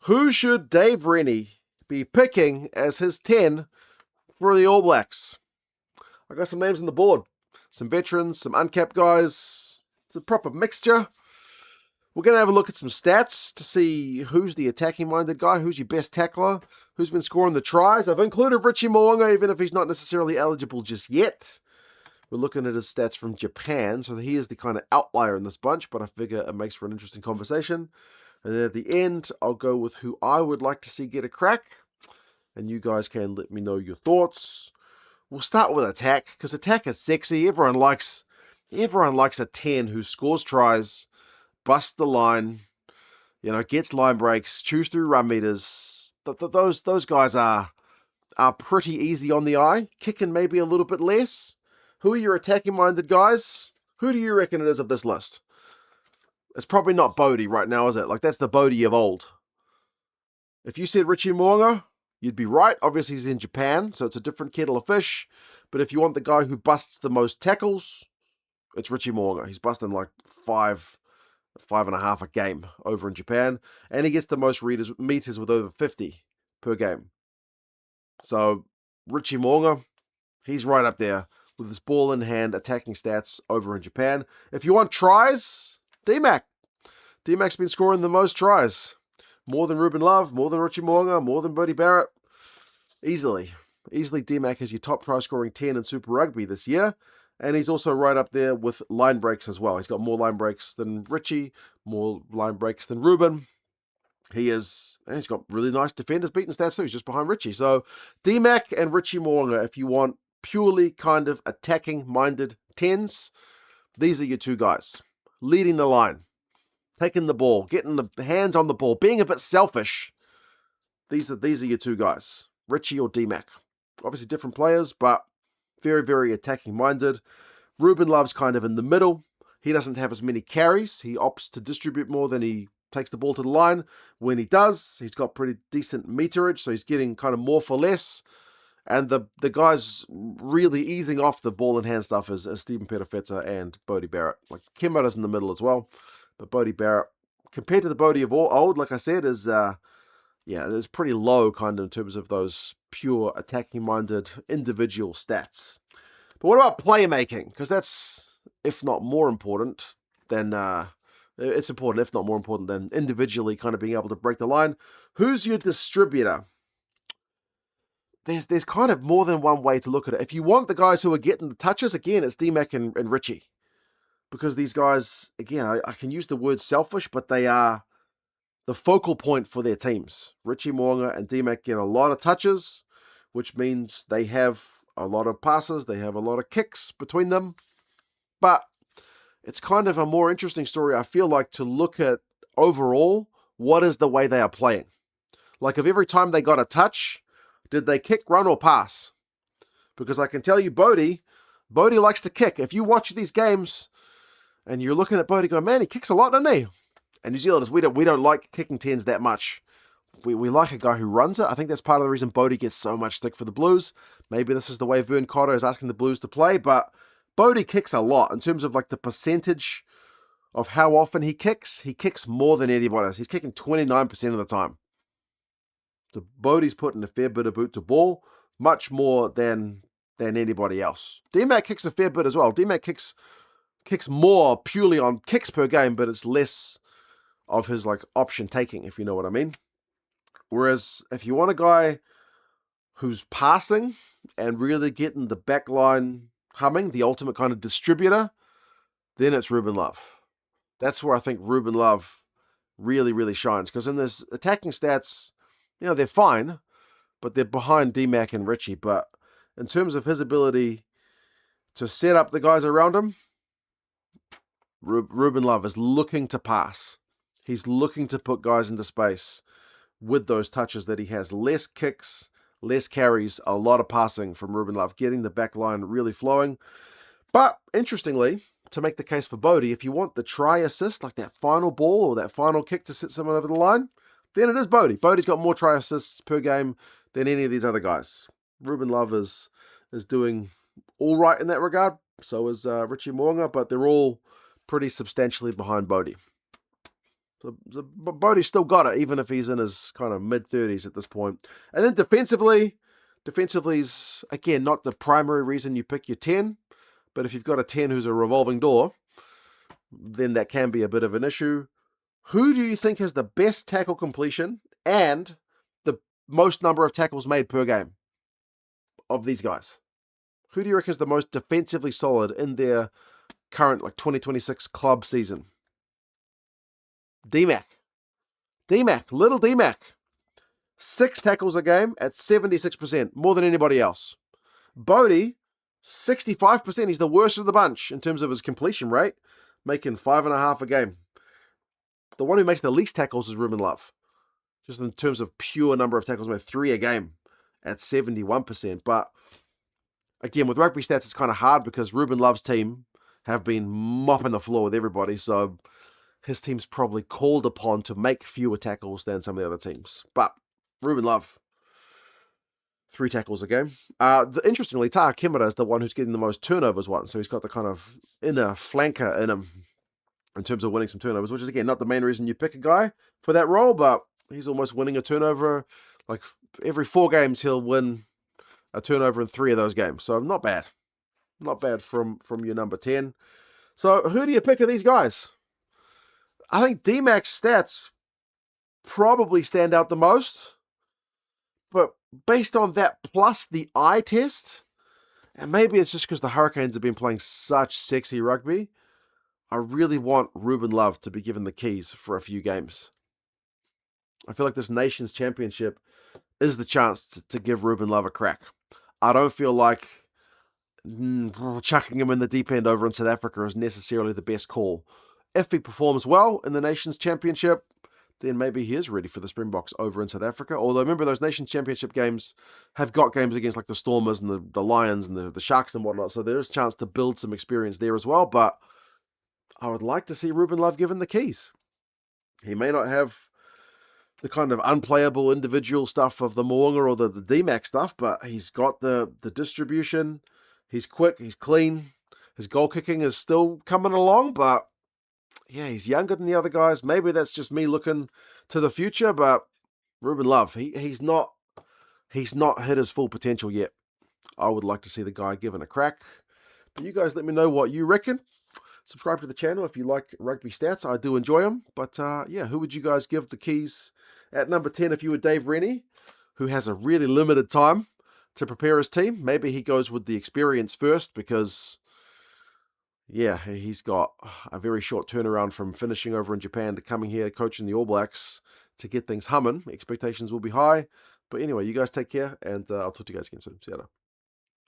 Who should Dave Rennie be picking as his 10 for the All Blacks? I got some names on the board. Some veterans, some uncapped guys. It's a proper mixture. We're going to have a look at some stats to see who's the attacking-minded guy, who's your best tackler, who's been scoring the tries. I've included Richie Mo'unga, even if he's not necessarily eligible just yet. We're looking at his stats from Japan, so he is the kind of outlier in this bunch, but I figure it makes for an interesting conversation. And then at the end, I'll go with who I would like to see get a crack, and you guys can let me know your thoughts. We'll start with attack, because attack is sexy. Everyone likes a 10 who scores tries, busts the line, gets line breaks, chews through run meters. Those guys are pretty easy on the eye. Kicking maybe a little bit less. Who are your attacking-minded guys? Who do you reckon it is of this list? It's probably not Bodie right now, is it? Like, that's the Bodie of old. If you said Richie Mo'unga, you'd be right. Obviously, he's in Japan, so it's a different kettle of fish. But if you want the guy who busts the most tackles, it's Richie Mo'unga. He's busting like 5.5 a game over in Japan. And he gets the most meters with over 50 per game. So, Richie Mo'unga, he's right up there with his ball in hand attacking stats over in Japan. If you want tries, D-Mac. D-Mac's been scoring the most tries. More than Ruben Love, more than Richie Mo'unga, more than Bodie Barrett. Easily D-Mac is your top try scoring 10 in Super Rugby this year. And he's also right up there with line breaks as well. He's got more line breaks than Richie, more line breaks than Ruben. He's got really nice defenders beating stats too. He's just behind Richie. So D-Mac and Richie Mo'unga, if you want purely kind of attacking-minded 10s, these are your two guys. Leading the line, taking the ball, getting the hands on the ball, being a bit selfish. These are your two guys, Richie or D-Mac. Obviously different players, but very, very attacking-minded. Ruben Love's kind of in the middle. He doesn't have as many carries. He opts to distribute more than he takes the ball to the line. When he does, he's got pretty decent meterage, so he's getting kind of more for less. And the guys really easing off the ball in hand stuff is Stephen Petafeta and Bodie Barrett. Like, Kemara's in the middle as well. But Bodie Barrett, compared to the Bodie of old, like I said, is pretty low kind of in terms of those pure attacking-minded individual stats. But what about playmaking? Because that's, if not more important than... it's important, if not more important than individually kind of being able to break the line. Who's your distributor? There's kind of more than one way to look at it. If you want the guys who are getting the touches, again, it's D-Mac and Richie. Because these guys, again, I can use the word selfish, but they are the focal point for their teams. Richie Mo'unga and D-Mac get a lot of touches, which means they have a lot of passes, they have a lot of kicks between them. But it's kind of a more interesting story, I feel like, to look at overall, what is the way they are playing? Like, if every time they got a touch, did they kick, run, or pass? Because I can tell you, Bodie likes to kick. If you watch these games and you're looking at Bodie going, man, he kicks a lot, doesn't he? And New Zealanders, we don't like kicking 10s that much. We like a guy who runs it. I think that's part of the reason Bodie gets so much stick for the Blues. Maybe this is the way Vern Cotter is asking the Blues to play, but Bodie kicks a lot in terms of like the percentage of how often he kicks. He kicks more than anybody else. He's kicking 29% of the time. So Bodie's putting a fair bit of boot to ball, much more than anybody else. D-Mac kicks a fair bit as well. D-Mac kicks more purely on kicks per game, but it's less of his like option taking, if you know what I mean. Whereas if you want a guy who's passing and really getting the back line humming, the ultimate kind of distributor, then it's Ruben Love. That's where I think Ruben Love really, really shines. Because in this attacking stats, they're fine, but they're behind D-Mac and Richie. But in terms of his ability to set up the guys around him, Ruben Love is looking to pass. He's looking to put guys into space with those touches that he has. Less kicks, less carries, a lot of passing from Ruben Love, getting the back line really flowing. But interestingly, to make the case for Bodie, if you want the try assist, like that final ball or that final kick to set someone over the line, then it is Bodie. Bodie's got more try assists per game than any of these other guys. Ruben Love is doing all right in that regard. So is Richie Mo'unga, but they're all pretty substantially behind Bodie. So Bodie's still got it, even if he's in his kind of mid-30s at this point. And then defensively's, again, not the primary reason you pick your 10, but if you've got a 10 who's a revolving door, then that can be a bit of an issue. Who do you think has the best tackle completion and the most number of tackles made per game of these guys? Who do you reckon is the most defensively solid in their current 2026 club season? D-Mac. Little D-Mac. 6 tackles a game at 76%, more than anybody else. Bodie, 65%. He's the worst of the bunch in terms of his completion rate, making 5.5 a game. The one who makes the least tackles is Ruben Love. Just in terms of pure number of tackles, made 3 a game at 71%. But again, with rugby stats, it's kind of hard because Ruben Love's team have been mopping the floor with everybody. So his team's probably called upon to make fewer tackles than some of the other teams. But Ruben Love, 3 tackles a game. Interestingly, Taha Kemara is the one who's getting the most turnovers one. So he's got the kind of inner flanker in him in terms of winning some turnovers, which is, again, not the main reason you pick a guy for that role, but he's almost winning a turnover. Like every 4 games, he'll win a turnover in 3 of those games. So not bad. Not bad from your number 10. So who do you pick of these guys? I think D-Mac's stats probably stand out the most. But based on that plus the eye test, and maybe it's just because the Hurricanes have been playing such sexy rugby, I really want Ruben Love to be given the keys for a few games. I feel like this Nations Championship is the chance to give Ruben Love a crack. I don't feel like chucking him in the deep end over in South Africa is necessarily the best call. If he performs well in the Nations Championship, then maybe he is ready for the Springboks over in South Africa. Although, remember, those Nations Championship games have got games against like the Stormers and the Lions and the Sharks and whatnot, so there is a chance to build some experience there as well, but I would like to see Ruben Love given the keys. He may not have the kind of unplayable individual stuff of the Moonga or the D-Mac stuff, but he's got the distribution. He's quick, he's clean. His goal kicking is still coming along, but yeah, he's younger than the other guys. Maybe that's just me looking to the future, but Ruben Love, he's not hit his full potential yet. I would like to see the guy given a crack. But you guys let me know what you reckon. Subscribe to the channel if you like rugby stats. I do enjoy them. But yeah, who would you guys give the keys at number 10 if you were Dave Rennie, who has a really limited time to prepare his team? Maybe he goes with the experience first because, yeah, he's got a very short turnaround from finishing over in Japan to coming here, coaching the All Blacks to get things humming. Expectations will be high. But anyway, you guys take care, and I'll talk to you guys again soon. See you later.